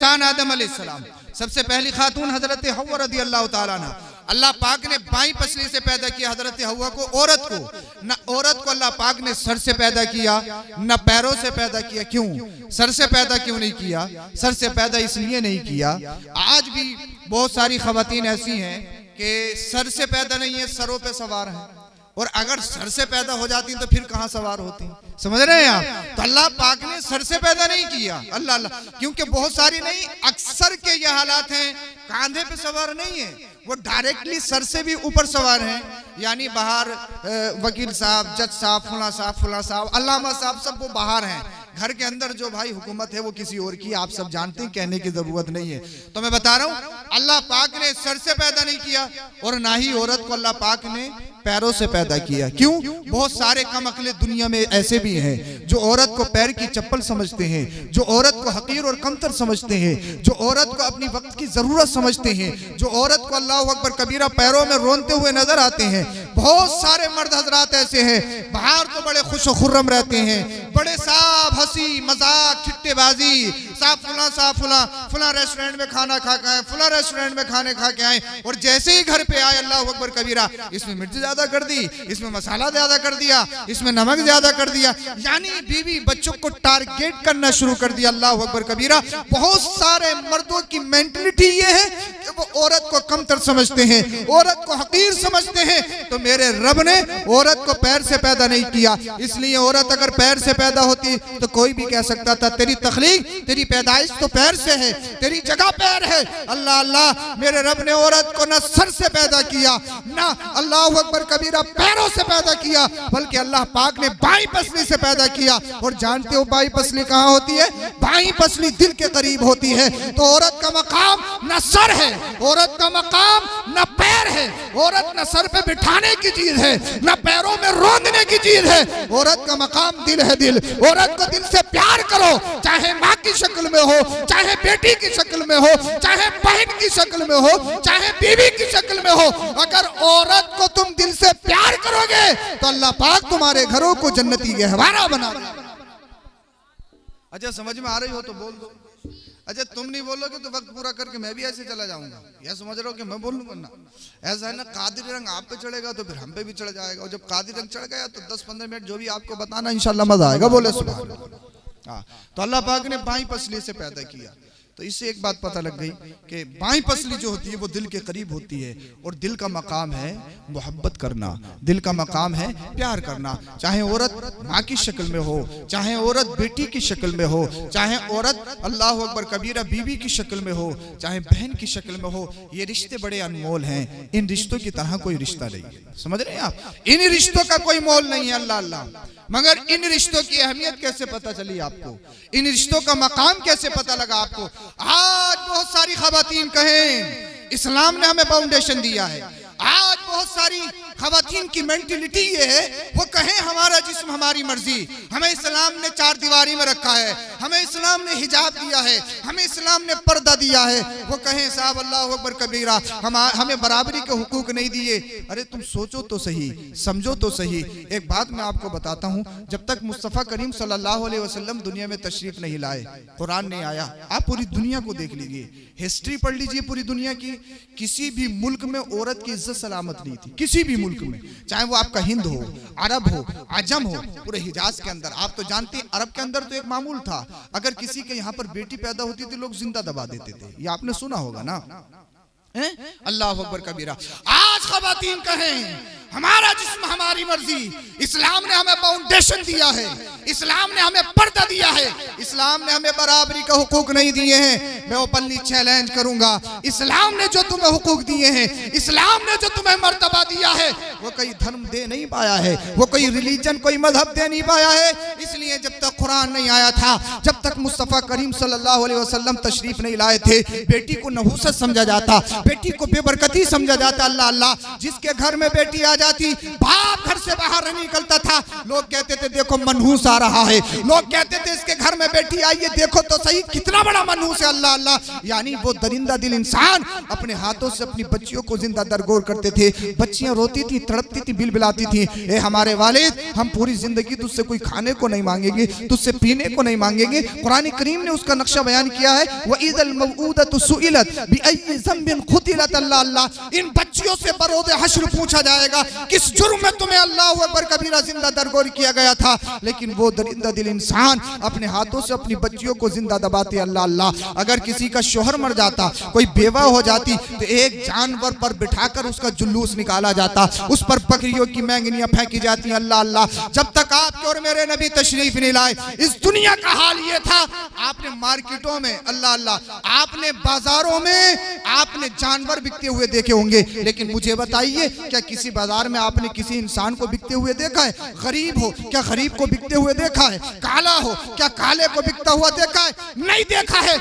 संतान आदम अलैहिस्सलाम, सबसे पहली खातून हजरत हव्वा रदी अल्लाह ताला अन्हा। अल्लाह पाक ने बाई पसली से पैदा किया हजरत हव्वा को, औरत को। न औरत को अल्लाह पाक ने सर से पैदा किया न पैरों से पैदा किया। क्यों सर से पैदा क्यों नहीं किया? सर से पैदा इसलिए नहीं किया, आज भी बहुत सारी खवातीन ऐसी हैं कि सर से पैदा नहीं है, सरों पे सवार हैं, और अगर सर से पैदा हो जाती तो फिर कहां सवार होती? समझ रहे हैं आप? तो अल्लाह पाक ने सर से पैदा नहीं किया, अल्लाह अल्लाह, क्योंकि बहुत सारी नहीं, अक्सर के ये हालात हैं, कांधे पे सवार नहीं है, वो डायरेक्टली सर से भी ऊपर सवार हैं। यानी बाहर वकील साहब, जज साहब, फुला साहब, अल्लामा साहब, सब वो बाहर हैं। घर के अंदर जो भाई हुकूमत है वो किसी और की, आप सब जानते हैं, कहने की जरूरत नहीं है। तो मैं बता रहा हूं, अल्लाह पाक ने सर से पैदा नहीं किया, और ना ही औरत को अल्लाह पाक ने पैरों से पैदा किया। क्यों? बहुत सारे कम अक्ले दुनिया में ऐसे भी हैं जो औरत को पैर की चप्पल समझते हैं, जो औरत को हकीर और कमतर समझते हैं, जो औरत को अपनी वक्त की जरूरत समझते हैं, जो औरत को अल्लाह अकबर कबीरा पैरों में रोनते हुए नजर आते हैं। बहुत सारे मर्द हजरात ऐसे हैं, बाहर तो बड़े खुश खुर्रम रहते हैं, बड़े साफ हंसी मजाक ठिट्टेबाजी, साहब फुला रेस्टोरेंट में खाना खा के आए, फुला रेस्टोरेंट में खाने खा के आए, और जैसे ही घर पे आए अल्लाह अकबर कबीरा, इसमें मिर्च ज्यादा कर दी, इसमें मसाला ज्यादा कर दिया, इसमें नमक ज्यादा कर दिया। यानी बीवी बच्चों को टारगेट करना शुरू कर दिया, अल्लाह अकबर कबीरा। बहुत सारे मर्दों की मेंटलिटी ये है कि वो औरत को कमतर समझते हैं, औरत को हकीर समझते हैं। तो मेरे रब ने औरत को पैर से पैदा नहीं किया, इसलिए औरत अगर पैर से पैदा होती तो कोई भी कह सकता था तेरी तखलीक, तेरी पैदाइश तो पैर से है, तेरी जगह पैर है। अल्लाह अल्लाह, मेरे रब ने औरत को न सर से पैदा किया, ना अल्लाह अकबर कबीरा पैरों से पैदा किया, बल्कि अल्लाह पाक ने बाई पसली से पैदा किया। और जानते हो बाई पसली कहाँ होती है? बाई पसली दिल के करीब होती है। तो औरत का मकाम न सर है, औरत का मकाम न पैर है, औरत न सर पे बिठाने की चीज है, न पैरों में रोंदने की चीज है, औरत का मकाम दिल है। दिल, औरत को दिल से प्यार करो, चाहे माँ की शक्ल में हो, चाहे बेटी की शक्ल में हो, चाहे बहन की शक्ल में हो, चाहे बीवी की शक्ल में हो। अगर औरत को तुम दिल से प्यार करोगे तो अल्लाह पाक तुम्हारे घरों को जन्नती गहवारा बना देगा। अच्छा समझ में आ रही हो तो बोल दो। अच्छा तुम नहीं बोलोगे तो वक्त पूरा करके मैं भी ऐसे चला जाऊंगा, यह समझ रहे हो कि मैं बोल लूंगा ना? ऐसा है ना, कादिर रंग आप पे चढ़ेगा तो फिर हम पे भी चढ़ जाएगा, और जब कादिर रंग चढ़ गया तो 10-15 मिनट जो भी आपको बताना इंशाल्लाह मजा आएगा। बोले सुभान अल्लाह। हाँ, तो अल्लाह पाक ने बाई पसली से पैदा किया। तो इससे एक बात पता लग गई कि बाई पसली जो होती है वो दिल के करीब होती है, और दिल का मकाम है मोहब्बत करना, दिल का मकाम है प्यार करना। चाहे औरत माँ की शक्ल में हो, चाहे औरत बेटी की शक्ल में हो, चाहे औरत अल्लाह अकबर कबीरा बीवी की शक्ल में हो, चाहे बहन की शक्ल में हो, ये रिश्ते बड़े अनमोल हैं। इन रिश्तों की तरह कोई रिश्ता नहीं है, समझ रहे हैं आप? इन रिश्तों का कोई मोल नहीं है, अल्लाह अल्लाह। मगर इन रिश्तों की अहमियत कैसे पता चली आपको? इन रिश्तों का मकाम कैसे पता लगा आपको? आज बहुत सारी खवातीन कहें इस्लाम ने हमें फाउंडेशन दिया है, आज बहुत सारी खवातीन की मेंटलिटी ये है, वो कहें हमारा जिस्म हमारी मर्जी, हमें इस्लाम ने 4 दीवारी में रखा है, हमें इस्लाम ने हिजाब दिया है, हमें इस्लाम ने पर्दा दिया है। वो कहें साहब अल्लाह अकबर कबीरा हमें बराबरी के हुकूक नहीं दिए। अरे तुम सोचो तो सही, समझो तो सही। एक बात मैं आपको बताता हूँ, जब तक मुस्तफ़ा करीम सल्लल्लाहु अलैहि वसल्लम दुनिया में तशरीफ नहीं लाए, कुरान नहीं आया, आप पूरी दुनिया को देख लीजिए, हिस्ट्री पढ़ लीजिए पूरी दुनिया की, किसी भी मुल्क में औरत की इज्जत सलामत नहीं थी, किसी भी मुल्क में, चाहे वो आपका हिंद हो, अरब हो, आजम हो, पूरे हिजाज के अंदर। आप तो जानते हैं अरब के अंदर तो एक मामूल था, अगर किसी के यहाँ पर बेटी पैदा होती थी लोग जिंदा दबा देते थे, ये आपने सुना होगा ना? अल्लाह अकबर कबीरा। आज खवातीन कहें हमारा जिस्म हमारी मर्जी, इस्लाम ने हमें फाउंडेशन दिया है, इस्लाम ने हमें पर्दा दिया है, इस्लाम ने हमें बराबरी का हुकूक नहीं दिए हैं। मैं ओपनली चैलेंज करूंगा, इस्लाम ने जो तुम्हें हुकूक दिए हैं, इस्लाम ने जो तुम्हें मर्तबा दिया है, वो कोई धर्म दे नहीं पाया है, वो कोई रिलीजन कोई मजहब दे नहीं पाया है। इसलिए जब तक कुरान नहीं आया था, जब तक मुस्तफ़ा करीम सल्लल्लाहु अलैहि वसल्लम तशरीफ नहीं लाए थे, बेटी को नहूसत समझा जाता, बेटी को बेबरकती समझा जाता। अल्लाह अल्लाह, जिसके घर में बेटी आ जाती, बाप घर से बाहर नहीं निकलता था। लोग कहते थे देखो मनहूस आ रहा है, लोग कहते थे इसके घर में बेटी आई है, देखो तो सही कितना बड़ा मनहूस है। अल्लाह अल्लाह, यानी वो दरिंदा दिल इंसान अपने हाथों से अपनी बच्चियों को जिंदा दरगोर करते थे। बच्चियां रोती थी, तड़पती थी, बिलबिलाती थी, ए हमारे वालिद हम पूरी जिंदगी तुझसे कोई खाने को नहीं मांगेंगे, तुझसे पीने को नहीं मांगेंगे। कुरान करीम ने उसका नक्शा बयान किया है, वइज़ल मौऊदतु सुइलत बिअय्यि ज़ंबिन क़ुतिलत। अल्लाह अल्लाह, इन बच्चियों से बरोज़ हश्र पूछा जाएगा किस जुर्म में तुम्हें अल्लाहु अकबर कबीरा जिंदा दरगोर किया गया था। लेकिन वो दरिंदा दिल इंसान अपने हाथों से अपनी बच्चियों को जिंदा दबाते। अल्लाह अल्लाह, अगर किसी का शोहर मर जाता, कोई बेवा हो जाती, तो एक जानवर पर बिठाकर उसका जुलूस निकाला जाता, उस पर बकरियों की मैंगनियां फेंकी जाती। अल्लाह अल्लाह, जब तक आपके और मेरे नबी तशरीफ नहीं लाए इस दुनिया का हाल ये था। आपने मार्केटों में, अल्लाह अल्लाह, आपने बाजारों में आपने जानवर बिकते हुए देखे होंगे, लेकिन मुझे बताइए क्या किसी बाजार में आपने किसी इंसान को बिकते हुए देखा है? गरीब हो क्या गरीब को बिकते हुए देखा है? काला हो क्या काले को बिकता हुआ देखा है? नहीं देखा है।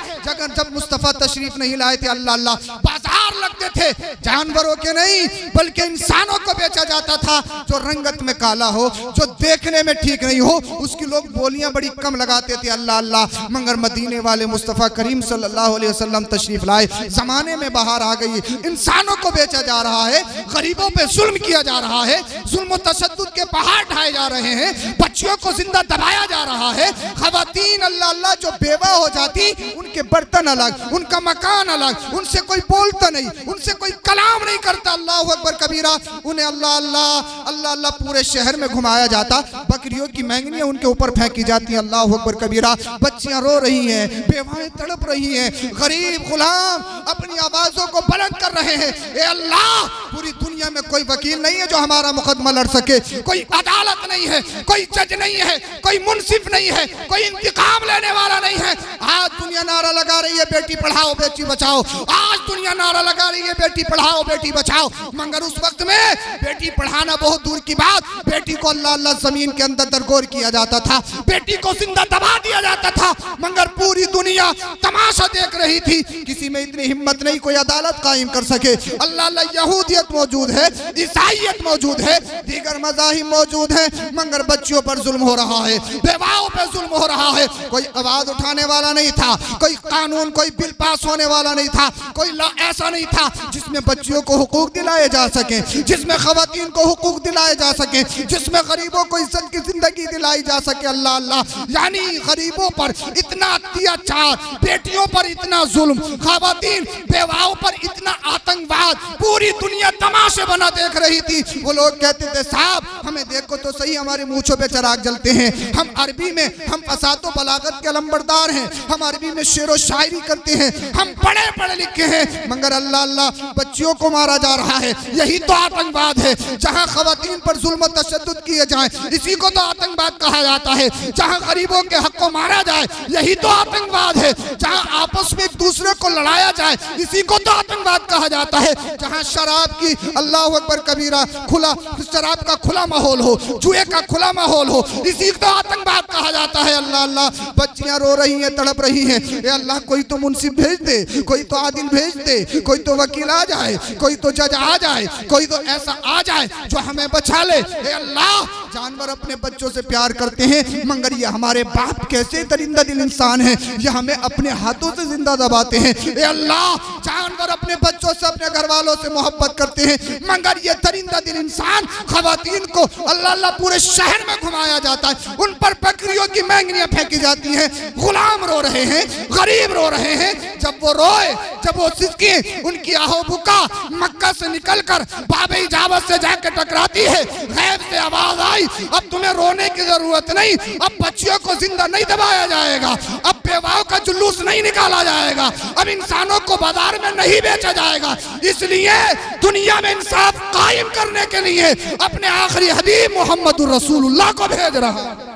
जब मुस्तफा तशरीफ नहीं लाए थे, अल्लाह अल्लाह, बाजार लगते थे जानवरों के नहीं बल्कि इंसानों को बेचा जाता था। जो रंगत में काला हो, जो देखने में ठीक नहीं हो, उसकी लोग बोलियां बड़ी कम लगाते थे। अल्लाह अल्लाह, मगर मदीने वाले मुस्तफा करीम सल्लल्लाहु अलैहि वसल्लम तशरीफ लाए, जमाने में बाहर आ गई, इंसानों को बेचा जा रहा है, गरीबों पे जुल्म किया जा रहा है, जुल्म तशद्दुद के पहाड़ ढाए जा रहे हैं, बच्चियों को जिंदा दबाया जा रहा है। खवातीन अल्लाह अल्लाह जो बेवा हो जाती, उनके बर्तन अलग, उनका मकान अलग, उनसे कोई बोलता नहीं, उनसे कोई कलाम नहीं करता। अल्लाह अकबर कबीरा, उन्हें अल्लाह अल्लाह अल्लाह अल्लाह पूरे शहर में घुमाया जाता, बकरियों की मैंगनियां उनके ऊपर फेंकी जाती। अल्लाह अकबर कबीरा, बच्चियां रो रही हैं, बेवाएं तड़प रही हैं, गरीब गुलाम अपनी आवाजों को बुलंद कर रहे हैं। ए अल्लाह, पूरी दुनिया में कोई वकील नहीं है जो हमारा मुकदमा लड़ सके, कोई अदालत नहीं है, कोई जज नहीं है, कोई मुंसिफ नहीं है, कोई इंतकाम लेने वाला नहीं है। आज दुनिया नारा लगा रही है बेटी पढ़ाओ बेटी बचाओ, आज दुनिया नारा लगा रही है बेटी पढ़ाओ बेटी बचाओ, मगर उस वक्त में बेटी पढ़ाना बहुत दूर की बात, बेटी को अल्लाह अल्लाह जमीन के अंदर दरगोर किया जाता था, बेटी को जिंदा दबा दिया जाता था, मगर पूरी दुनिया तमाशा देख रही थी। किसी में इतनी हिम्मत नहीं कोई अदालत कायम कर सके। अल्लाह अल्लाह, यहूदियत मौजूद है, ईसाईयत मौजूद है, दीगर मज़ाहिब मौजूद है, मगर बच्चियों पर जुल्म हो रहा है, बेवाओं पर जुल्म हो रहा है। कोई आवाज उठाने वाला नहीं था, कोई कानून, कोई बिल पास होने वाला नहीं था, कोई लॉ ऐसा नहीं था जिसमें बच्चियों को हुकूक दिलाए जा सके, जिसमें खवातीन को हुकूक दिलाए जा सके, जिसमें गरीबों को इज्जत की जिंदगी दिलाई जा सके। अल्लाह अल्लाह, यानी गरीबों पर इतना अत्याचार, बेटियों पर इतना जुल्म, खवातीन बेवाओं पर इतना आतंकवाद, पूरी दुनिया तमाशे बना देख रही थी। वो लोग कहते थे साहब हमें देखो तो सही, हमारे मूंछों पे चिराग जलते हैं, हम अरबी में, हम फसाद व बलागत के अलंबरदार हैं, हम अरबी में शेर व शायरी करते हैं, हम बड़े पढ़े लिखे हैं, मगर अल्लाह अल्लाह बच्चियों को मारा जा रहा है। यही तो आतंकवाद है। जहाँ खवातीन पर जुल्म तशद्दुद किए जाए, इसी को तो आतंकवाद कहा जाता है। जहाँ गरीबों के हक को मारा जाए, यही तो आतंकवाद है। जहाँ आपस में एक दूसरे को लड़ाया जाए, इसी को तो आतंकवाद कहा जाता है। जहाँ शराब की, अल्लाह अकबर कबीरा, खुला शराब का खुला माहौल हो, जुए का खुला माहौल हो, इसी को आतंकवाद कहा जाता है। अल्लाह अल्लाह, बच्चियां रो रही हैं, तड़प रही हैं। ए अल्लाह, कोई तो मुंसिफ भेज दे, कोई तो आदिल भेज दे, कोई तो वकील आ जाए, कोई तो जज आ जाए, कोई तो ऐसा आ जाए जो हमें बचा ले। ए अल्लाह, जानवर अपने बच्चों से प्यार करते हैं, मगर ये हमारे बाप कैसे दरिंदा दिल इंसान हैं, ये हमें अपने हाथों से जिंदा दबाते हैं। ए अल्लाह, जानवर अपने बच्चों से, अपने घर वालों से मोहब्बत करते हैं, मगर ये दरिंदा दिल इंसान खवातीन को अल्लाह अल्लाह पूरे शहर में घुमाया जाता है, उन पर बकरियों की मैंगनियां फेंकी जाती हैं, गुलाम रो रहे हैं, गरीब रो रहे हैं। जब वो रोए, जब वो सिसके, उनकी आहो बुका मक्का से निकलकर बाबे इजाबत से जाकर टकराती है। गैब से आवाज आई, अब तुम्हें रोने की जरूरत नहीं, अब बच्चियों को जिंदा नहीं दबाया जाएगा, अब बेवाओं का जुलूस नहीं निकाला जाएगा, अब इंसानों को बाजार में नहीं बेचा जाएगा। इसलिए दुनिया में इंसाफ कायम करने के लिए अपने आखिरी हबीब मोहम्मद रसूलुल्लाह को भेज रहा है।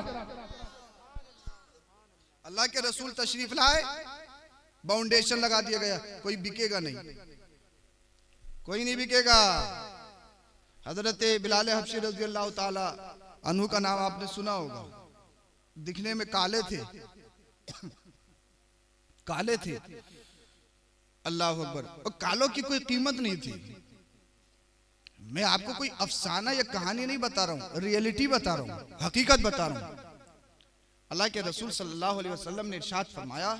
अल्लाह के रसूल तशरीफ लाए, बाउंडेशन लगा दिया गया, कोई बिकेगा नहीं, कोई नहीं बिकेगा। हजरत बिलाल हबशी रज़ी अल्लाह ताला अन्हु का नाम आपने सुना होगा। दिखने में काले थे, काले थे, अल्लाह अकबर, और कालों की कोई कीमत नहीं थी। मैं आपको कोई अफसाना या कहानी नहीं बता रहा हूँ, रियलिटी बता रहा हूँ, हकीकत बता रहा हूँ। अल्लाह के रसूल सल्लल्लाहु अलैहि वसल्लम ने इरशाद फरमाया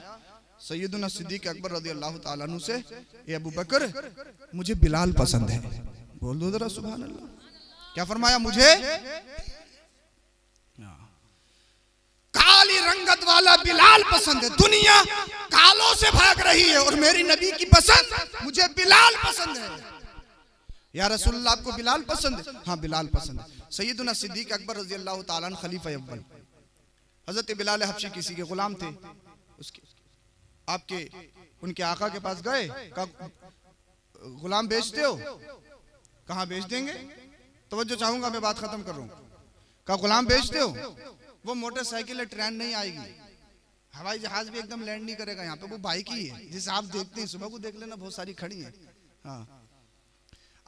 सैयदुना सिद्दीक अकबर रज़ियल्लाहु ताला अन्हु से, ए अबू बकर मुझे बिलाल पसंद है। बोल दो जरा सुभान अल्लाह। क्या फरमाया? मुझे काली रंगत वाला बिलाल पसंद है। दुनिया कालों से भाग रही है और मेरी नबी की पसंद मुझे बिलाल पसंद है। या रसूलुल्लाह आपको बिलाल पसंद है? हाँ बिलाल पसंद है। सैयदुना सिद्दीक अकबर रज़ियल्लाहु ताला अन्हु खलीफा अव्वल हजरत बिलाल हबशी किसी के गुलाम थे। उसके आपके उनके आका के पास गए, कहा गुलाम बेचते हो? कहाँ बेच देंगे, तवज्जो चाहूंगा, मैं बात खत्म कर रहा हूँ। कहा गुलाम बेचते हो? वो मोटरसाइकिल ट्रेन नहीं आएगी, हवाई जहाज भी एकदम लैंड नहीं करेगा यहाँ पे, वो बाइक ही है जिसे आप देखते हैं। सुबह को देख लेना, बहुत सारी खड़ी है। हाँ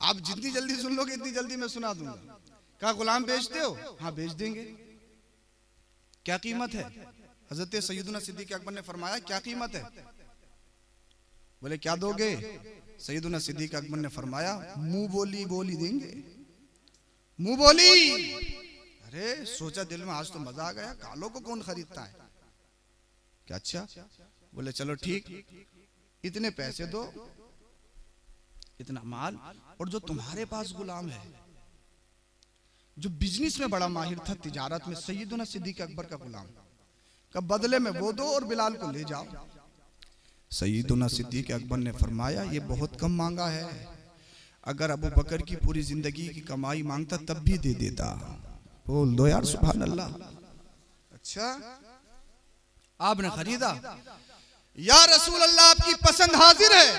आप जितनी जल्दी सुन लोगे इतनी जल्दी मैं सुना दूंगा। कहा गुलाम बेचते हो? हाँ बेच देंगे। क्या कीमत है? हजरत सैयदुना सिद्दीक अकबर ने फरमाया क्या कीमत है? बोले क्या दोगे? सैयदुना सिद्दीक अकबर ने फरमाया मुंह बोली बोली देंगे। मुंह बोली। अरे सोचा दिल में आज तो मजा आ गया, कालों को कौन खरीदता है? क्या अच्छा? बोले चलो ठीक, इतने पैसे दो, इतना माल, और जो तुम्हारे पास गुलाम है जो बिजनेस में बड़ा माहिर था, तिजारत में, सैयदुना सिद्दीक अकबर का गुलाम, का बदले में वो दो और बिलाल को ले जाओ। सैयदुना सिद्दीक अकबर ने फरमाया ये बहुत कम मांगा है, अगर अबू बकर की पूरी जिंदगी की कमाई मांगता तब भी दे देता। बोल दो यार सुभान अल्लाह। अच्छा आपने खरीदा? या रसूल अल्लाह आपकी पसंद हाजिर है,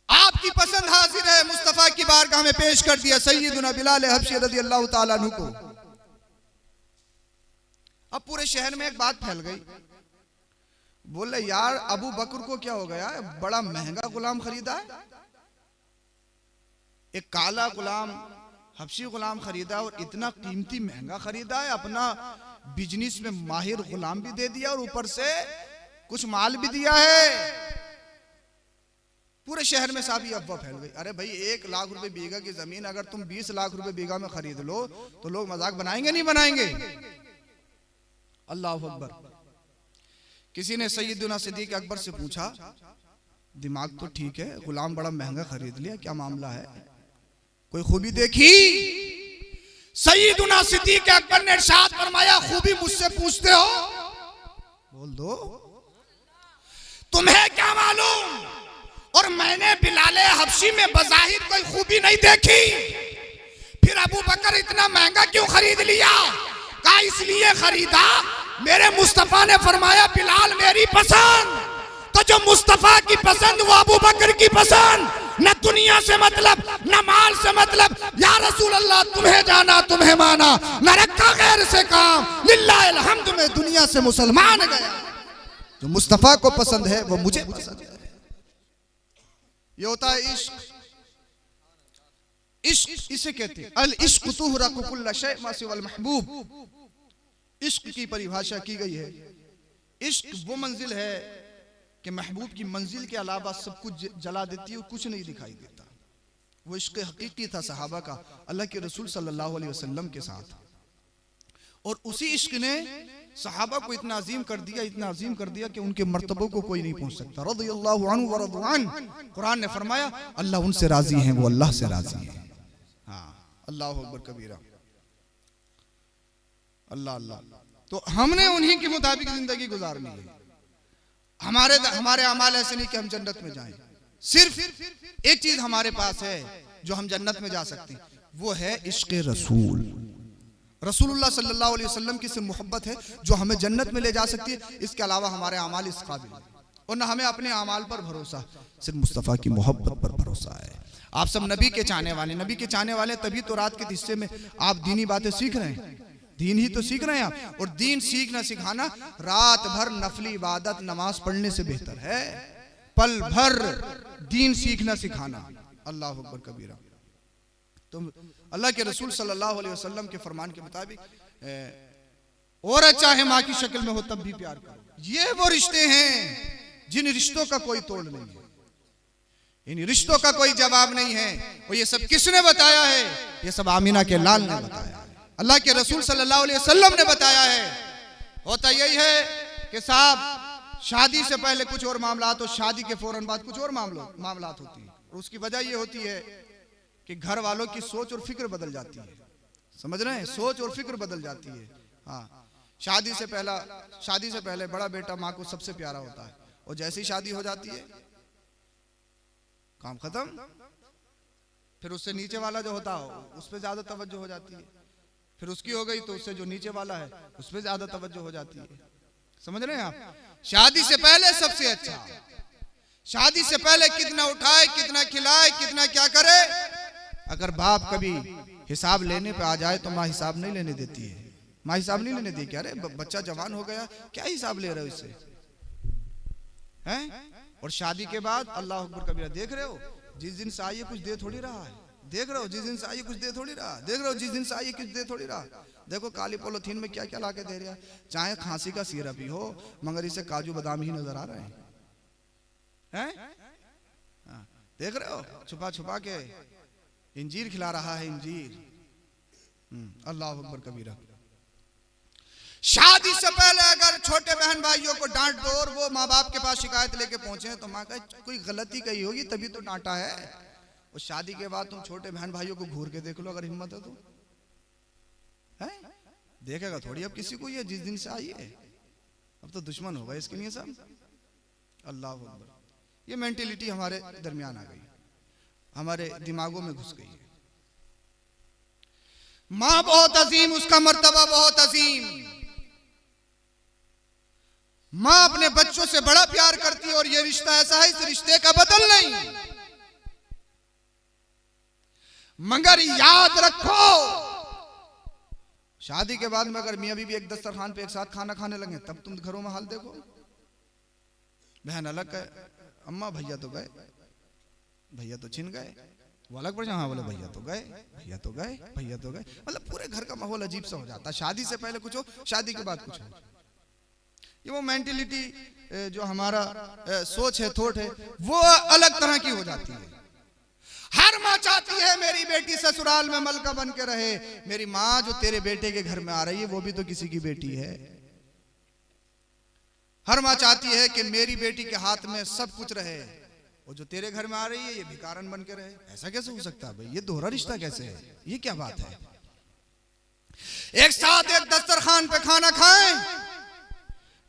आपकी पसंद हाजिर है। मुस्तफा की बारगाह में पेश कर दिया सैयदुना बिलाल हबशी रज़ियल्लाहु ताला अन्हु को। अब पूरे शहर में एक बात फैल गई, बोले यार अबू बकर को क्या हो गया, बड़ा महंगा गुलाम खरीदा है। एक काला गुलाम, हबशी गुलाम खरीदा और इतना कीमती महंगा खरीदा है, अपना बिजनेस में माहिर गुलाम भी दे दिया और ऊपर से कुछ माल भी दिया है। पूरे शहर में साहब ये अफवाह फैल गई। अरे भाई 1 लाख रुपए बीघा की जमीन अगर तुम 20 लाख रुपए बीघा में खरीद लो तो लोग मजाक बनाएंगे नहीं बनाएंगे? अल्लाह अकबर। किसी ने सैयदुना सिद्दीक अकबर से पूछा दिमाग तो ठीक है, गुलाम बड़ा महंगा खरीद लिया, क्या मामला है, कोई खूबी देखी? सैयदुना सिद्दीक अकबर ने इरशाद फरमाया खूबी मुझसे पूछते हो? बोल दो। तुम्हें क्या मालूम, और मैंने बिलाल हबशी में बज़ाहिर कोई खूबी नहीं देखी, फिर अबू बकर इतना महंगा क्यों खरीद लिया? कहा इसलिए खरीदा, मेरे मुस्तफा ने फरमाया बिलाल मेरी पसंद, तो जो मुस्तफा की पसंद वो अबू बकर की पसंद, न दुनिया से मतलब न माल से मतलब। या रसूल अल्लाह तुम्हें जाना तुम्हें माना, न रखा गैर से काम, लिल्लाहिल हम्द में दुनिया से मुसलमान गया। जो मुस्तफा को पसंद है वो मुझे पसंद है। ये होता है इश्क। इश्क इसे कहते हैं अल इश्क तुहरकु कुल्ल शै मा सिवल महबूब। इश्क की परिभाषा की गई है, इश्क वो मंजिल है कि महबूब की मंजिल के अलावा सब कुछ जला देती है और कुछ नहीं दिखाई देता। वो इश्क हकीकी था सहाबा का अल्लाह के रसूल सल्लल्लाहु अलैहि वसल्लम के साथ, और उसी इश्क ने सहाबा को इतना अजीम कर दिया, इतना अजीम कर दिया कि उनके मर्तबों को कोई नहीं पहुंच सकता। रज़ियल्लाहु अन्हु व रज़ू अन्हु। कुरान ने फरमाया अल्लाह उनसे राजी हैं, वो अल्लाह से राजी हैं। हाँ अल्लाहु अकबर कबीरा। अल्लाह अल्लाह। तो हमने उन्हीं के मुताबिक जिंदगी गुजारनी है। हमारे अमाल ऐसे नहीं कि हम जन्नत में जाएं। सिर्फ एक चीज हमारे पास है जो हम जन्नत में जा सकते हैं, वो है इश्क रसूल। रसूलुल्लाह सल्लल्लाहु अलैहि वसल्लम की सिर्फ मोहब्बत है जो हमें जन्नत में ले जा सकती है। इसके अलावा हमारे अमाल इस काबिल है, और ना हमें अपने अमाल पर भरोसा, सिर्फ मुस्तफ़ा की मोहब्बत पर भरोसा है। आप सब नबी के चाहने वाले, नबी के चाहने वाले, तभी तो रात के हिस्से में आप दीनी बातें सीख रहे हैं। दीन ही तो सीख रहे हैं आप, और दीन सीखना सिखाना रात भर नफली इबादत नमाज पढ़ने से बेहतर है। पल भर दीन सीखना सिखाना। अल्लाह अकबर कबीरा। तो अल्लाह के रसूल सल्लल्लाहु अलैहि वसल्लम के फरमान के मुताबिक औरत चाहे माँ की शक्ल में हो तब भी प्यार करो। ये वो रिश्ते हैं जिन रिश्तों का कोई तोड़ नहीं है। इन रिश्तों का कोई जवाब नहीं है। और ये सब किसने बताया है? ये सब आमीना के लाल ने बताया है, अल्लाह के रसूल सल्लल्लाहु अलैहि वसल्लम ने बताया है। होता यही है कि साहब शादी से पहले कुछ और मामलात और शादी के फौरन बाद कुछ और मामलात होती है। और उसकी वजह ये होती है कि घर वालों की सोच और फिक्र बदल जाती है। समझ रहे हैं? सोच और फिक्र बदल जाती है। हाँ, शादी से पहले बड़ा बेटा माँ को सबसे प्यारा होता है, और जैसे ही शादी हो जाती है काम खत्म। फिर उससे नीचे वाला जो होता है उस पर ज्यादा तवज्जो हो जाती है। फिर उसकी हो गई तो उससे जो नीचे वाला है उस पर ज्यादा तवज्जो हो जाती है। समझ रहे हैं आप? शादी से पहले सबसे अच्छा, शादी से पहले कितना उठाए, कितना खिलाए, कितना क्या करे। अगर बाप कभी हिसाब लेने पे आ जाए तो माँ हिसाब नहीं लेने देती है। माँ हिसाब नहीं लेने देती। अरे बच्चा जवान हो गया, क्या हिसाब ले रहे हो इससे, हैं? और शादी के बाद अल्लाह अकबर कबीरा, देख रहे हो जिस दिन से आई कुछ दे थोड़ी रहा है, देख रहे हो जिस दिन से आई कुछ दे थोड़ी रहा, देख रहे हो जिस दिन से आई कुछ दे थोड़ी रहा। देखो काली पॉलिथीन में क्या क्या ला के दे रहा है। चाहे खांसी का सिरप ही हो मगर इसे काजू बादाम ही नजर आ रहे हैं। देख रहे हो छुपा छुपा के इंजीर खिला रहा है, इंजीर। अल्लाह अकबर कबीरा। शादी से पहले अगर छोटे बहन भाइयों को डांट दो और वो माँ बाप के पास शिकायत लेके पहुंचे तो माँ कहे कोई गलती कही होगी तभी तो डांटा है। और शादी के बाद तुम छोटे बहन भाइयों को घूर के देख लो अगर हिम्मत है तो, है? देखेगा थोड़ी अब किसी को। ये जिस दिन से आई है अब तो दुश्मन होगा इसके लिए सब। अल्लाह अकबर। ये मेंटेलिटी हमारे दरमियान आ गई, हमारे दिमागों में घुस गई है। माँ बहुत अजीम, उसका मर्तबा बहुत अजीम। माँ अपने बच्चों से बड़ा प्यार करती है और ये रिश्ता ऐसा है, इस रिश्ते का बदल नहीं। मगर याद रखो शादी के बाद में अगर मियां बीवी एक दस्तरखान पे एक साथ खाना खाने लगे तब तुम घरों में हाल देखो। बहन अलग गए, अम्मा भैया तो गए, भैया तो छिन गए, वो अलग पड़ जाए। हाँ बोले भैया तो गए, भैया तो गए, भैया तो गए। मतलब पूरे घर का माहौल अजीब सा हो जाता है। शादी से पहले कुछ हो, शादी के बाद कुछ हो। ये वो मेंटेलिटी जो हमारा सोच है, थॉट है, वो अलग तरह की हो जाती है। हर माँ चाहती है मेरी बेटी ससुराल में मलका बन के रहे। मेरी माँ जो तेरे बेटे के घर में आ रही है वो भी तो किसी की बेटी है। हर माँ चाहती है कि मेरी बेटी के हाथ में सब कुछ रहे, और जो तेरे घर में आ रही है ये भिखारन बन के रहे। ऐसा कैसे हो सकता है भाई? ये दोहरा रिश्ता कैसे है? ये क्या बात है? एक साथ एक दस्तरखान पे खाना खाएं,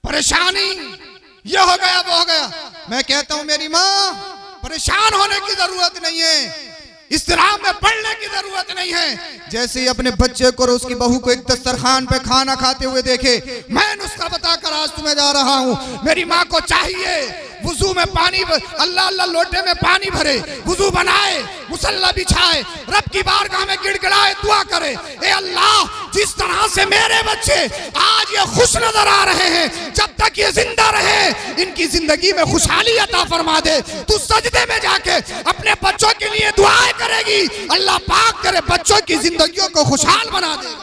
परेशानी ये हो गया वो हो गया। मैं कहता हूं मेरी माँ परेशान होने की जरूरत नहीं है, इस्तिराब में पढ़ने की जरूरत नहीं है। जैसे ही अपने बच्चे को और उसकी बहू को एक दस्तरखान पे खाना खाते हुए देखे, मैं नुस्खा बताकर आज तुम्हें जा रहा हूँ। मेरी माँ को चाहिए वुजू में पानी, अल्लाह अल्लाह लोटे में पानी भरे, वुजू बनाए, मुसल्ला बिछाए, रब की बारगाह में गिड़गिड़ाए, दुआ करे, ए अल्लाह जिस तरह से मेरे बच्चे आज ये खुश नजर आ रहे हैं, जब तक ये जिंदा रहे इनकी जिंदगी में खुशहाली अता फरमा दे। तू सजदे में जाके अपने बच्चों के लिए दुआएं करेगी, अल्लाह पाक तेरे बच्चों की जिंदगियों को खुशहाल बना दे।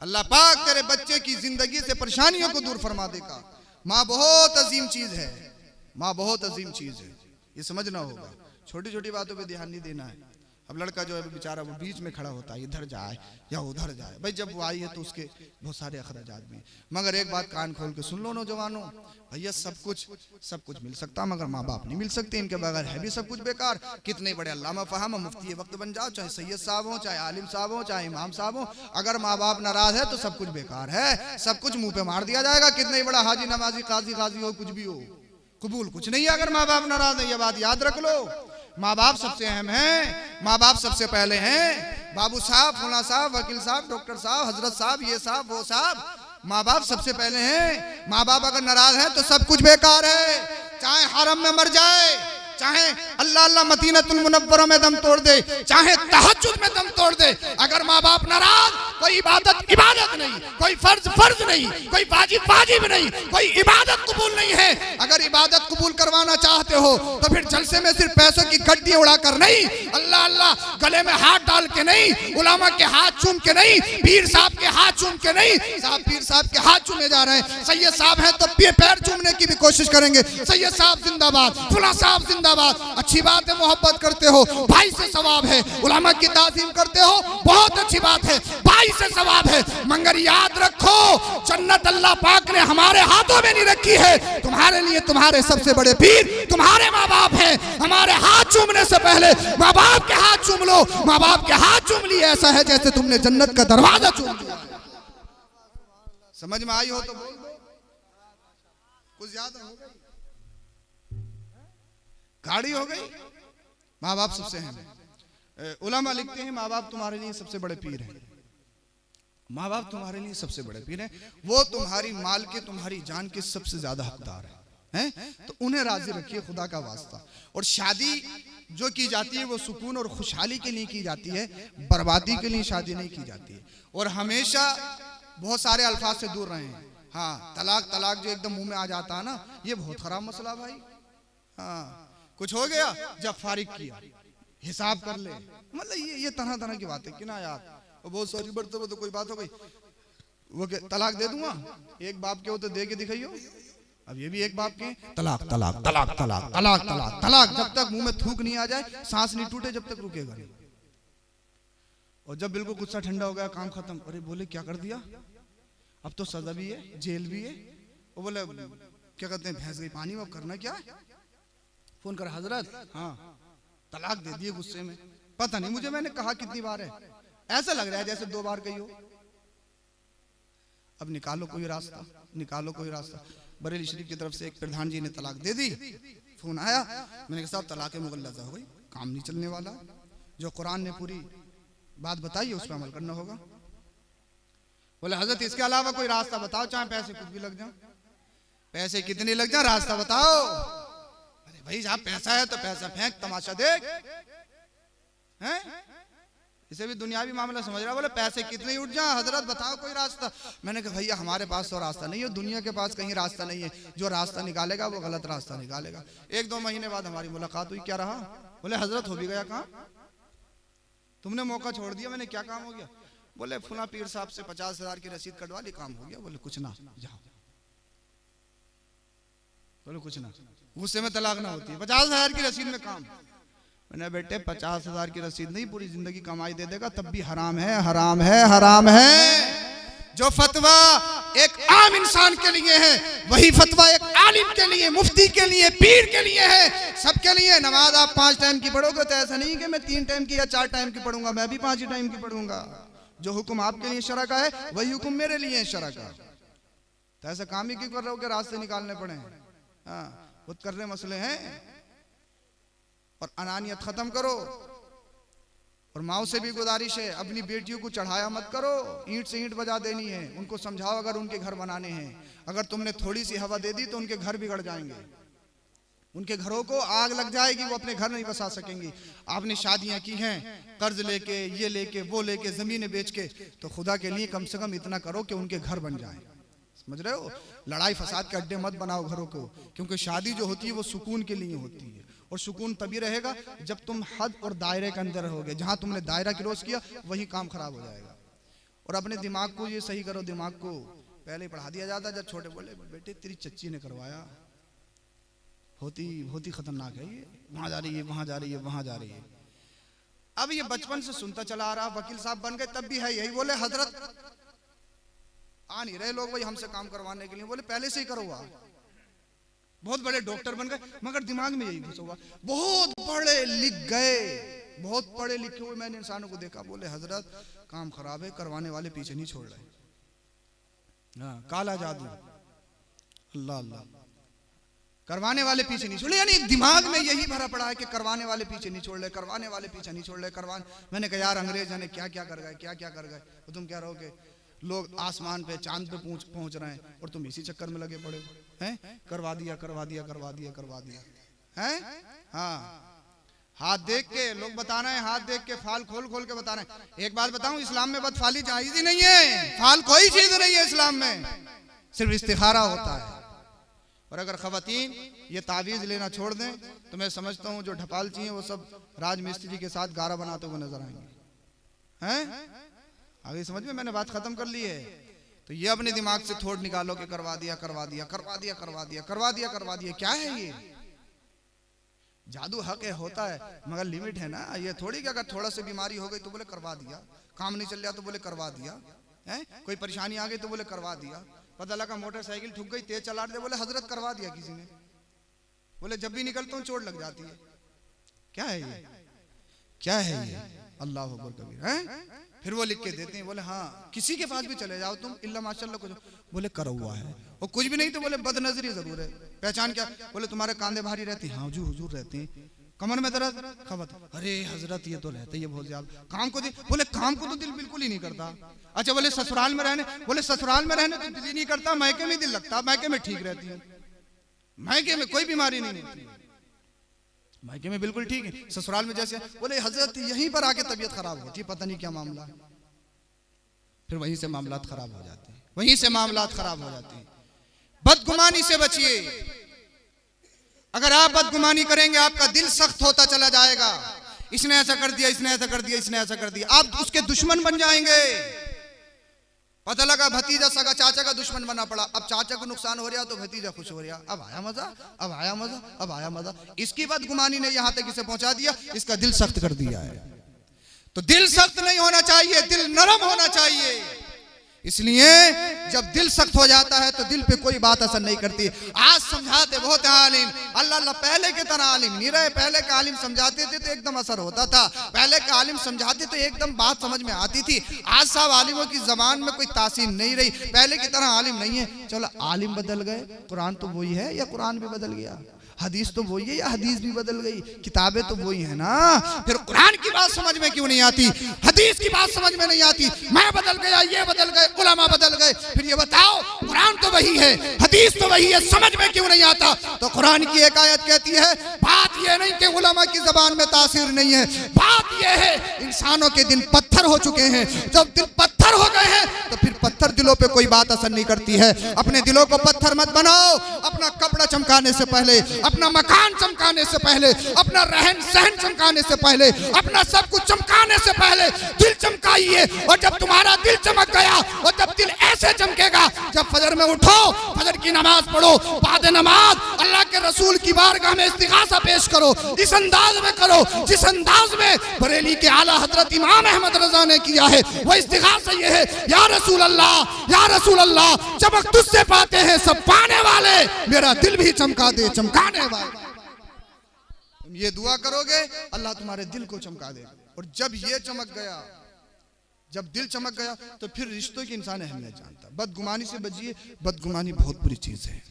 अल्लाह पाक तेरे बच्चे की जिंदगी से परेशानियों को दूर फरमा देगा। माँ बहुत अजीम चीज है, माँ बहुत अजीम चीज है, ये समझना होगा। छोटी छोटी बातों पे ध्यान नहीं देना है। अब लड़का जो है बेचारा वो बीच में खड़ा होता है, इधर जाए या उधर जाए। भाई जब वो आई है तो उसके बहुत सारे अखराजात भी। मगर एक बात कान खोल के सुन लो नौजवानों, भैया सब कुछ मिल सकता मगर माँ बाप नहीं मिल सकते। इनके बगैर है भी सब कुछ बेकार। कितने बड़े अल्लामा फहाम मुफ्ती वक्त बन जाओ, चाहे सैयद साहब हो, चाहे आलिम साहब हो, चाहे इमाम साहब हो, अगर माँ बाप नाराज है तो सब कुछ बेकार है, सब कुछ मुंह पे मार दिया जाएगा। कितना ही बड़ा हाजी नमाजी काजी गाजी हो, कुछ भी हो, कबूल कुछ नहीं है अगर माँ बाप नाराज है। ये बात याद रख लो। माँ बाप सबसे अहम है, माँ बाप सबसे पहले हैं। बाबू साहब, फुला साहब, वकील साहब, डॉक्टर साहब, हजरत साहब, ये साहब वो साहब, माँ बाप सबसे पहले हैं। माँ बाप अगर नाराज हैं तो सब कुछ बेकार है। चाहे हरम में मर जाए, चाहे अल्लाह अल्लाह मदीनतुल मुनव्वरा में दम तोड़ दे, चाहे तहज्जुद में दम तोड़ दे, अगर माँ बाप नाराज, कोई इबादत इबादत नहीं, कोई फर्ज फर्ज नहीं, कोई वाजिब वाजिब नहीं, कोई इबादत कबूल नहीं है। अगर इबादत कबूल करवाना चाहते हो तो फिर जलसे में सिर्फ पैसों की गड्डी उड़ाकर नहीं, अल्लाह अल्लाह गले में हाथ डाल के नहीं, उलामा के हाथ चूम के नहीं, पीर साहब के हाथ चूम के नहीं। साहब पीर साहब के हाथ चूमे जा रहे हैं, सैयद साहब हैं तो पैर चूमने की भी कोशिश करेंगे, सैयद साहब जिंदाबाद, फुला साहब जिंदाबाद, अच्छी बात है, मोहब्बत करते हो, भाई से सवाब है, उलमा की ताज़ीम करते हो, बहुत अच्छी बात है, भाई से सवाब है, मगर याद रखो जन्नत अल्लाह पाक ने हमारे हाथों में नहीं रखी है। तुम्हारे लिए तुम्हारे सबसे बड़े पीर तुम्हारे माँ बाप हैं। हमारे हाथ चूमने से पहले माँ बाप के हाथ चूम लो। माँ बाप के हाथ चूम लिए ऐसा है जैसे तुमने जन्नत का दरवाजा चूम लिया। समझ में आई हो तो बोल दो, कुछ ज्यादा हो गई, गाड़ी हो गई। माँ बाप सबसे हैं। उलमा लिखते हैं माँ बाप तुम्हारे लिए सबसे बड़े पीर हैं। माँ बाप तुम्हारे लिए सबसे बड़े पीर हैं। वो तुम्हारी माल के, तुम्हारी जान के सबसे ज्यादा हकदार हैं। तो उन्हें राजी रखिए खुदा का वास्ता। और शादी जो की जाती है वो सुकून और खुशहाली के लिए की जाती है, बर्बादी के लिए शादी नहीं की जाती है। और हमेशा बहुत सारे अल्फाज से दूर रहें। हाँ, तलाक तलाक जो एकदम मुंह में आ जाता है ना, ये बहुत खराब मसला भाई। हाँ, कुछ हो गया जब फारिग किया हिसाब कर ले, मतलब ये तरह तरह की बातें कि ना यार, बहुत सारी बढ़ते तो कोई बात हो गई, वो तलाक दे दूंगा, एक बाप के हो तो दे के दिखाइयो। अब ये भी एक बाप के तलाक तलाक तलाक तलाक तलाक तलाक तलाक, जब तक मुंह में थूक नहीं आ जाए, सांस नहीं टूटे, जब तक रुकेगा नहीं। और जब बिल्कुल गुस्सा ठंडा हो गया, काम खत्म, अरे बोले क्या कर दिया, अब तो सजा भी है, जेल भी है। वो बोले क्या कहते हैं, भैंस गई पानी में, अब करना क्या। फोन कर, हजरत हाँ तलाक दे दिए गुस्से में, पता नहीं मुझे, मैंने कहा कितनी बार है, ऐसा लग रहा है जैसे 2 बार कही हो। अब निकालो कोई रास्ता, निकालो कोई रास्ता। बरेली शरीफ की तरफ से एक प्रधान जी ने तलाक दे दी। फोन आया, मैंने कहा साहब तलाक मुगल्लज़ा हो गई, काम नहीं चलने वाला। जो कुरान ने पूरी बात बताई है उस पर अमल करना होगा। बोले हजरत इसके अलावा कोई रास्ता बताओ, चाहे पैसे कुछ भी लग जाए, पैसे कितने लग जाए, रास्ता बताओ। अरे भाई जहाँ पैसा है तो पैसा फेंक, तमाशा देख, हैं? इसे भी दुनियावी मामला समझ रहा है। बोले पैसे कितने उठ जाए, हजरत बताओ कोई रास्ता। मैंने कहा भैया हमारे पास तो रास्ता नहीं है, दुनिया के पास कहीं रास्ता नहीं है, जो रास्ता निकालेगा वो गलत रास्ता निकालेगा। 1-2 महीने बाद हमारी मुलाकात हुई, क्या रहा। बोले हजरत हो भी गया काम, तुमने मौका छोड़ दिया। मैंने क्या काम हो गया। बोले फुला पीर साहब से 50,000 की रसीद कटवा ली, काम हो गया। बोले कुछ ना, जाओ। बोले कुछ ना, गुस्से में तलाक ना होती है, 50,000 की रसीद में काम। मैंने बेटे 50,000 की रसीद नहीं, पूरी जिंदगी कमाई दे देगा तब भी हराम है, हराम है, हराम है। जो फतवा एक आम इंसान के लिए है, वही फतवा एक आलिम के लिए, मुफ्ती के लिए, पीर के लिए है, सबके लिए। नमाज आप 5 टाइम की पढ़ोगे तो ऐसा नहीं कि मैं 3 टाइम की या 4 टाइम की पढ़ूंगा, मैं भी 5 ही टाइम की पढ़ूंगा। जो हुक्म आपके लिए शरअ का है वही हुक्म मेरे लिए है शरअ का। तो ऐसा काम ही क्यों कर रहे हो कि रास्ते निकालने पड़े। हाँ, खुद कर रहे मसले हैं। और अनानियत खत्म करो। और माओ से भी गुजारिश है, अपनी बेटियों को चढ़ाया मत करो, ईंट से ईंट बजा देनी है। उनको समझाओ अगर उनके घर बनाने हैं, अगर तुमने थोड़ी सी हवा दे दी तो उनके घर बिगड़ जाएंगे, उनके घरों को आग लग जाएगी, वो अपने घर नहीं बसा सकेंगी। आपने शादियां की हैं कर्ज लेके, ये लेके, वो लेके, जमीनें बेच के, तो खुदा के लिए कम से कम इतना करो कि उनके घर बन जाए। समझ रहे हो, लड़ाई फसाद के अड्डे मत बनाओ घरों को, क्योंकि शादी जो होती है वो सुकून के लिए होती है। और सुकून तभी रहेगा जब तुम हद और दायरे के अंदर रहोगे। जहां तुमने दायरा क्रॉस किया वही काम खराब हो जाएगा। और अपने दिमाग को ये सही करो, दिमाग को पहले ही पढ़ा दिया जाता। जब छोटे बोले बेटे तेरी चच्ची ने करवाया, होती खतरनाक है ये, वहां जा रही है, वहां जा रही है, वहां जा रही है। अब ये बचपन से सुनता चला आ रहा, वकील साहब बन गए तब भी है यही। बोले हजरत आ नहीं रहे लोग भाई हमसे काम करवाने के लिए, बोले पहले से ही करो। बहुत बड़े डॉक्टर बन गए मगर दिमाग में यही घुसा हुआ। बहुत पढ़े लिख गए, बहुत पढ़े लिखे हुए मैंने इंसानों को देखा, बोले हजरत काम खराब है, करवाने वाले पीछे नहीं छोड़ रहे। हाँ, काला जादू, अल्लाह अल्लाह, करवाने वाले पीछे नहीं छोड़ रहे। यानी दिमाग में यही भरा पड़ा है कि करवाने वाले पीछे नहीं छोड़ रहे, करवाने वाले पीछे नहीं छोड़ रहे। मैंने कहा यार अंग्रेज ने क्या क्या कर गए, क्या क्या कर गए, तो तुम क्या रहोगे। लोग आसमान पे चांद पे पहुंच रहे हैं और तुम इसी चक्कर में लगे पड़े हैं। करवा दिया, करवा दिया, करवा दिया, करवा दिया हैं। हाँ, हाथ देख के लोग बता रहे हैं, हाथ देख के फाल खोल खोल के बता रहे हैं। एक बात बताऊं, इस्लाम में बदफाली जायज ही नहीं है, फाल कोई चीज नहीं है इस्लाम में, सिर्फ इस्तिखारा होता है। और अगर खवातीन ये तावीज लेना छोड़ दें तो मैं समझता हूँ जो ढपालची हैं वो सब राजमिस्त्री के साथ गारा बनाते हुए नजर आएंगे। हैं आगे समझ में, मैंने बात खत्म कर ली है। तो ये अपने दिमाग से थोड़ निकालो कि करवा दिया करवा दिया करवा दिया करवा दिया करवा दिया करवा दिया, क्या है ये? जादू हक है, होता है, मगर लिमिट है ना। ये थोड़ी कि अगर थोड़ा सी बीमारी हो गई तो बोले करवा दिया, काम नहीं चल रहा तो बोले करवा दिया, है कोई परेशानी आ गई तो बोले करवा दिया, पता लगा मोटरसाइकिल ठुक गई, तेज चला रहे, बोले हजरत करवा दिया किसी ने, बोले जब भी निकलता हूँ चोट लग जाती है। क्या है ये? क्या है ये? अल्लाह अकबर कबीर है। फिर वो लिख के देते हैं, बोले हाँ किसी के पास भी चले जाओ तुम, इल्ला माशाल्लाह कुछ, बोले करा हुआ है, और कुछ भी नहीं तो बोले बदनजरी जरूर है। पहचान क्या? बोले तुम्हारे कांधे भारी रहते हैं, हाँ जी हुजूर रहते हैं। कमर में दर्द, खबर, अरे हजरत ये तो रहते, ये बहुत ज्यादा। काम को बोले काम को तो दिल बिल्कुल ही नहीं करता। अच्छा बोले ससुराल में रहने, बोले ससुराल में रहने तो दिल ही नहीं करता, मैके में दिल लगता, मैके में ठीक रहती है, मैके में कोई बीमारी नहीं होती, मायके में बिल्कुल ठीक है, ससुराल में जैसे। बोले हजरत यहीं पर आके तबीयत खराब होती है, पता नहीं क्या मामला है। फिर वहीं से मामलात खराब हो जाते हैं, वहीं से मामलात खराब हो जाते हैं। बदगुमानी से बचिए। अगर आप बदगुमानी करेंगे आपका दिल सख्त होता चला जाएगा। इसने ऐसा कर दिया, इसने ऐसा कर दिया, इसने ऐसा कर दिया, आप उसके दुश्मन बन जाएंगे। पता लगा भतीजा सगा चाचा का दुश्मन बना पड़ा, अब चाचा को नुकसान हो रहा तो भतीजा खुश हो रहा, अब आया मजा, अब आया मजा, अब आया मजा। इसकी बदगुमानी ने यहां तक इसे पहुंचा दिया, इसका दिल सख्त कर दिया है। तो दिल सख्त नहीं होना चाहिए, दिल नरम होना चाहिए। इसलिए जब दिल सख्त हो जाता है तो दिल पे कोई बात असर नहीं करती। आज समझाते बहुत आलिम, अल्लाह अल्लाह, पहले के तरह आलिम नहीं रहे। पहले के आलिम समझाते थे तो एकदम असर होता था, पहले के आलिम समझाते तो एकदम बात समझ में आती थी। आज साहब आलिमों की जबान में कोई तासीर नहीं रही, पहले की तरह आलिम नहीं है। चलो आलिम बदल गए, कुरान तो वही है या कुरान भी बदल गया? हदीस तो वही है या हदीस भी बदल गई? किताबें तो वही है ना। फिर कुरान की बात समझ में क्यों नहीं आती? हदीस की बात समझ में नहीं आती? मैं बदल गया, ये बदल गए, उलमा बदल गए। फिर ये बताओ, कुरान तो वही है, हदीस तो वही है, समझ में क्यों नहीं आता? तो कुरान की एक आयत कहती है, बात यह नहीं कि उलमा की जबान में तासीर नहीं है, बात यह है इंसानों के दिल पत्थर हो चुके हैं। जब दिल पत्थर हो गए हैं तो फिर पत्थर दिलों पे कोई बात असर नहीं करती है। अपने दिलों को पत्थर मत बनाओ। अपना कपड़ा चमकाने से पहले, अपना मकान चमकाने से पहले, अपना रहन सहन चमकाने से पहले, अपना सब कुछ चमकाने से पहले दिल चमकाइए। और जब तुम्हारा दिल चमक गया, और जब दिल ऐसे चमकेगा, जब फजर में उठो, फजर की नमाज पढ़ो, बाद नमाज अल्लाह के रसूल की बारगाह में इस्तिगासा पेश करो, इस अंदाज में करो जिस अंदाज में बरेली के आला हजरत इमाम अहमद रजा ने किया है। वो इस्तिगासा ये है, या रसूल अल्लाह, या रसूल अल्लाह, चमक तुझसे पाते हैं सब पाने वाले, मेरा दिल भी चमका दे चमकाने वाले। तुम ये दुआ करोगे, अल्लाह तुम्हारे दिल को चमका दे। और जब ये चमक गया, जब दिल चमक गया, तो फिर रिश्तों की इंसान अहमियत जानता। बदगुमानी से बचिए, बदगुमानी बहुत बुरी चीज है,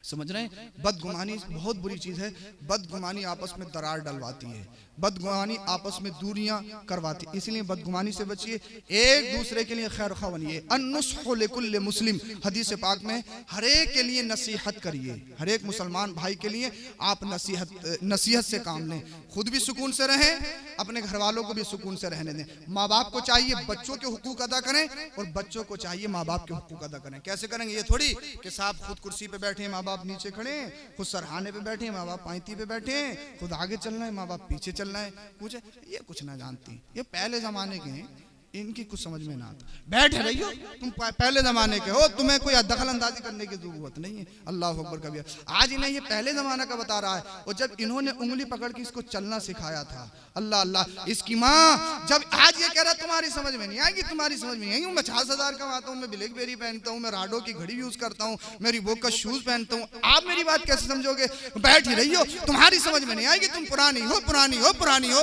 समझ रहे हैं? बदगुमानी बहुत बुरी चीज है। बदगुमानी आपस में दरार डलवाती है, बदगुमानी आपस में दूरियां करवाती है। इसलिए बदगुमानी से बचिए, एक दूसरे के लिए खैर खा बनिए। अन्नुस्हु लिकुल्लि मुस्लिम, हदीस पाक में, हर एक के लिए नसीहत करिए, हर एक मुसलमान भाई के लिए आप नसीहत से काम लें। खुद भी सुकून से रहें, अपने घर वालों को भी सुकून से रहने दें। माँ बाप को चाहिए बच्चों के हुकूक अदा करें, और बच्चों को चाहिए माँ बाप के हुकूक अदा करें। कैसे करेंगे? ये थोड़ी कि साहब खुद कुर्सी पे बैठे हैं, माँ बाप नीचे खड़े हैं, खुद सरहाने पे बैठे हैं, माँ बाप पायती पे बैठे हैं, खुद आगे चलना है, माँ बाप पीछे चलना है। कुछ ये कुछ ना जानती, ये पहले जमाने के हैं, इनकी कुछ समझ में ना आता। बैठ रही हो तुम, पहले जमाने के हो, तुम्हें कोई दखल अंदाजी करने की जरूरत नहीं है। अल्लाह अकबर कबीर। आज इन्हें ये पहले जमाना का बता रहा है, और जब इन्होंने उंगली पकड़ के इसको चलना सिखाया था, अल्लाह अल्लाह, इसकी माँ जब आज ये कह रहा तुम्हारी समझ में नहीं आएगी, तुम्हारी समझ में नहीं आएगी, मैं 50,000 कमाता हूँ, मैं ब्लैकबेरी पहनता हूँ, मैं राडो की घड़ी यूज करता हूँ, मेरी बोक का शूज पहनता हूँ, आप मेरी बात कैसे समझोगे? बैठ ही रही हो, तुम्हारी समझ में नहीं आएगी, तुम पुरानी हो, पुरानी हो, पुरानी हो।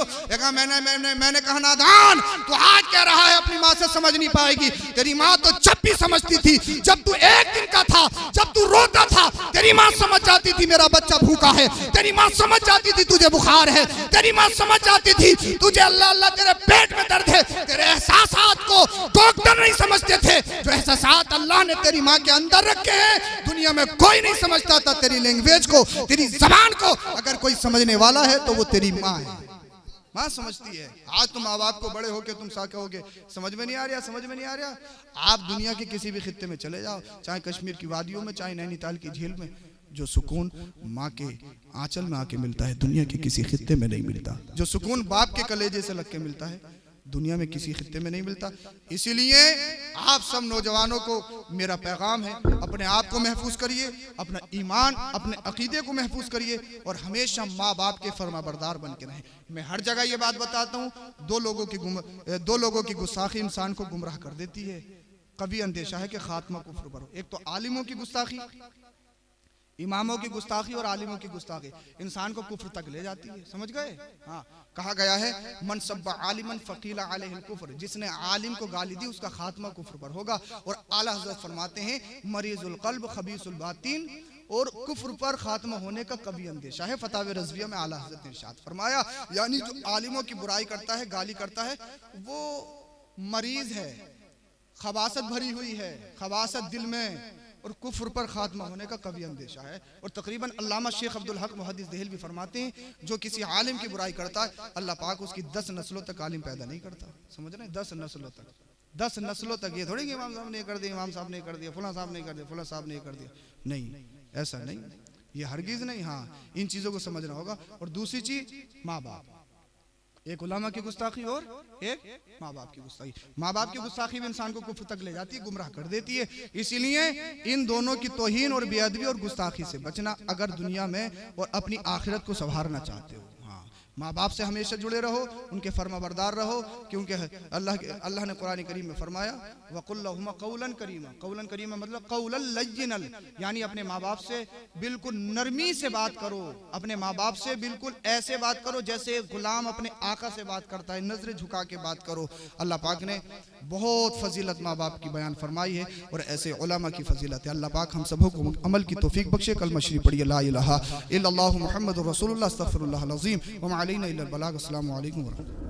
मैंने कहा नादान, तो आज कह रहा है अपनी माँ से समझ नहीं पाएगी। तेरी माँ तो जब भी समझती थी, जब तू एक दिन का था, जब तू रोता था, तेरी माँ समझ जाती थी मेरा बच्चा भूखा है, तेरी माँ समझ जाती थी तुझे बुखार है, तेरी माँ समझ जाती थी तुझे अल्लाह अल्लाह तेरे पेट में दर्द है। तेरे एहसासात को डॉक्टर नहीं समझते थे, जो एहसासात अल्लाह ने तेरी माँ के अंदर रखे हैं, दुनिया में कोई नहीं समझता था। तेरी लैंग्वेज को, तेरी जबान को अगर कोई समझने वाला है तो वो तेरी माँ है, माँ समझती है। आज तुम माँ बाप को बड़े होके तुम सा कहोगे समझ में नहीं आ रहा, समझ में नहीं आ रहा। आप दुनिया के किसी भी खित्ते में चले जाओ, चाहे कश्मीर की वादियों में, चाहे नैनीताल की झील में, जो सुकून माँ के आंचल में आके मिलता है दुनिया के किसी खित्ते में नहीं मिलता। जो सुकून बाप के कलेजे से लग के मिलता है दुनिया में किसी खित्ते में नहीं मिलता। इसीलिए आप सब नौजवानों को मेरा पैगाम है, अपने आप को महफूज करिए, अपना ईमान, अपने अकीदे को महफूज करिए और हमेशा माँ बाप के फरमाबरदार बन के रहें। मैं हर जगह ये बात बताता हूँ, दो लोगों की गुस्ताखी इंसान को गुमराह कर देती है। कभी अंदेशा है कि खात्मा कुफ्र पर हो। एक तो आलिमों की गुस्ताखी, इमामों की गुस्ताखी और आलिमों की गुस्ताखी इंसान को कुफ्र तक ले जाती है। समझ गए? हाँ, कहा गया है मन सब्बा आलिमन फकीला अलैहिल कुफ्र, जिसने आलिम को गाली दी उसका खात्मा कुफ्र पर होगा। और आला हज़रत फरमाते हैं मरीजुल क़ल्ब खबीसुल बातिन, और कुफ्र पर खात्मा होने का कभी अंदेशा है। फतावे रज़विया में आला हज़रत ने इरशाद फरमाया, यानी जो आलिमों की बुराई करता है, गाली करता है, वो मरीज है, खबासत भरी हुई है, खबासत दिल में, और कुफ्र पर खात्मा होने का कभी अंदेशा है। और तकरीबन अल्लामा शेख अब्दुल हक मुहद्दिस देहलवी फरमाते हैं, जो किसी आलिम की बुराई करता है अल्लाह पाक उसकी 10 नस्लों तक आलिम पैदा नहीं करता। समझ रहे हैं? 10 नस्लों तक, 10 नस्लों तक। ये थोड़ी कि इमाम साहब ने कर दिया, इमाम साहब ने कर दिया, फुला साहब ने कर दिया, फुला साहब ने कर दिया, नहीं, ऐसा नहीं, ये हरगिज नहीं। हाँ, इन चीज़ों को समझना होगा। और दूसरी चीज़ माँ बाप, एक उलमा की गुस्ताखी और एक माँ बाप की गुस्ताखी। माँ बाप की गुस्ताखी भी इंसान को कुफ्र तक ले जाती है, गुमराह कर देती है। इसीलिए इन दोनों की तौहीन और बेअदबी और गुस्ताखी से बचना, अगर दुनिया में और अपनी आखिरत को संवारना चाहते हो। हाँ, माँ बाप से हमेशा जुड़े रहो, उनके फरमाबरदार रहो, क्योंकि अल्लाह ने कुरान करीम में फरमाया वक़ुल लहुमा क़ौलन करीमा। क़ौलन करीमा मतलब क़ौलन लय्यिनन, यानी अपने माँ बाप से बिल्कुल नरमी से बात करो, अपने माँ बाप से बिल्कुल ऐसे बात करो जैसे गुलाम अपने आका से बात करता है, नजरें झुका के बात करो। अल्लाह पाक ने बहुत फजीलत माँ बाप की बयान फरमाई है और ऐसे उलमा की फजीलत है। अल्लाह पाक हम सबों को अमल की तौफीक बख्शे। कलमा शरीफ पढ़िए, ला इलाहा इल्लल्लाहु मुहम्मदुर रसूलुल्लाह अस्तगफिरुल्लाहल अज़ीम व मा अलैना इल्लल बलाग। अस्सलामु अलैकुम व रहमतुल्लाह।